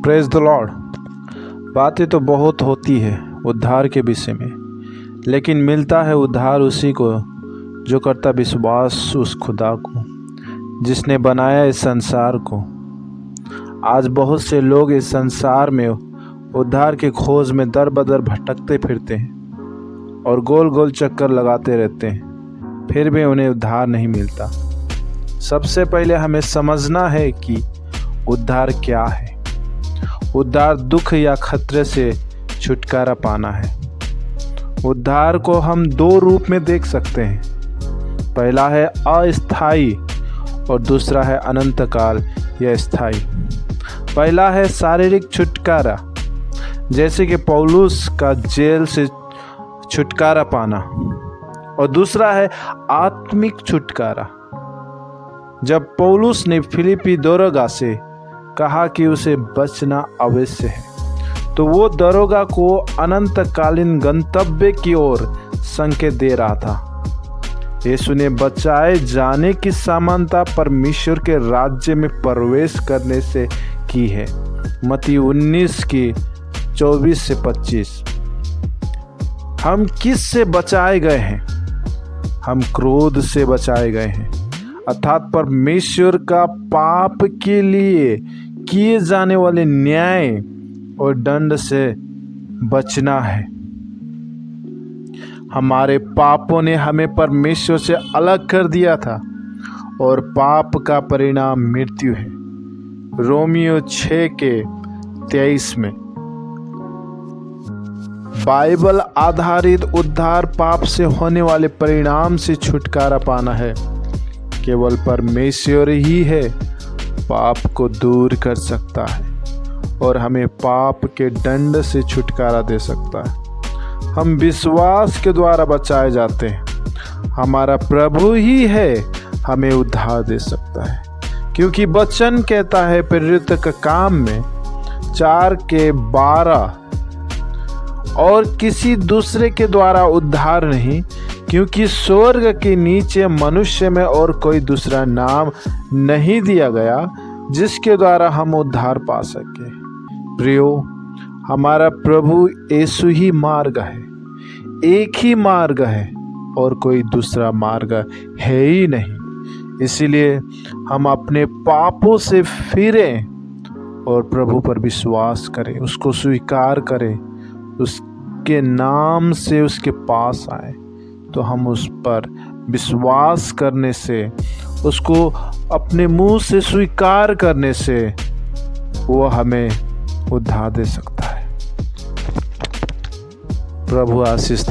Praise the Lord. बातें तो बहुत होती है उद्धार के विषय में, लेकिन मिलता है उद्धार उसी को जो करता विश्वास उस खुदा को जिसने बनाया इस संसार को। आज बहुत से लोग इस संसार में उद्धार की खोज में दर बदर भटकते फिरते हैं और गोल गोल चक्कर लगाते रहते हैं, फिर भी उन्हें उद्धार नहीं मिलता। सबसे पहले हमें समझना है कि उद्धार क्या है। उद्धार दुख या खतरे से छुटकारा पाना है। उद्धार को हम दो रूप में देख सकते हैं। पहला है अस्थाई और दूसरा है अनंतकाल या स्थाई। पहला है शारीरिक छुटकारा, जैसे कि पौलुस का जेल से छुटकारा पाना, और दूसरा है आत्मिक छुटकारा। जब पौलुस ने फिलिपी दरोगा से कहा कि उसे बचना अवश्य है, तो वो दरोगा को अनंतकालीन गंतव्य की ओर संकेत दे रहा था। यीशु ने बचाए जाने की समानता परमेश्वर के राज्य में प्रवेश करने से की है। मत्ती 19 की 24 से 25। हम किस से बचाए गए हैं? हम क्रोध से बचाए गए हैं, अर्थात परमेश्वर का पाप के लिए किए जाने वाले न्याय और दंड से बचना है। हमारे पापों ने हमें परमेश्वर से अलग कर दिया था और पाप का परिणाम मृत्यु है। रोमियो 6 के 23 में। बाइबल आधारित उद्धार पाप से होने वाले परिणाम से छुटकारा पाना है। केवल परमेश्वर ही है पाप को दूर कर सकता है और हमें पाप के दंड से छुटकारा दे सकता है। हम विश्वास के द्वारा बचाए जाते हैं। हमारा प्रभु ही है हमें उद्धार दे सकता है, क्योंकि वचन कहता है प्रेरित का काम में 4 के 12, और किसी दूसरे के द्वारा उद्धार नहीं, क्योंकि स्वर्ग के नीचे मनुष्य में और कोई दूसरा नाम नहीं दिया गया जिसके द्वारा हम उद्धार पा सके। प्रियो, हमारा प्रभु यीशु ही मार्ग है। एक ही मार्ग है और कोई दूसरा मार्ग है ही नहीं। इसीलिए हम अपने पापों से फिरें और प्रभु पर विश्वास करें, उसको स्वीकार करें, उसके नाम से उसके पास आए, तो हम उस पर विश्वास करने से, उसको अपने मुंह से स्वीकार करने से वो हमें उद्धार दे सकता है। प्रभु आशीष दे।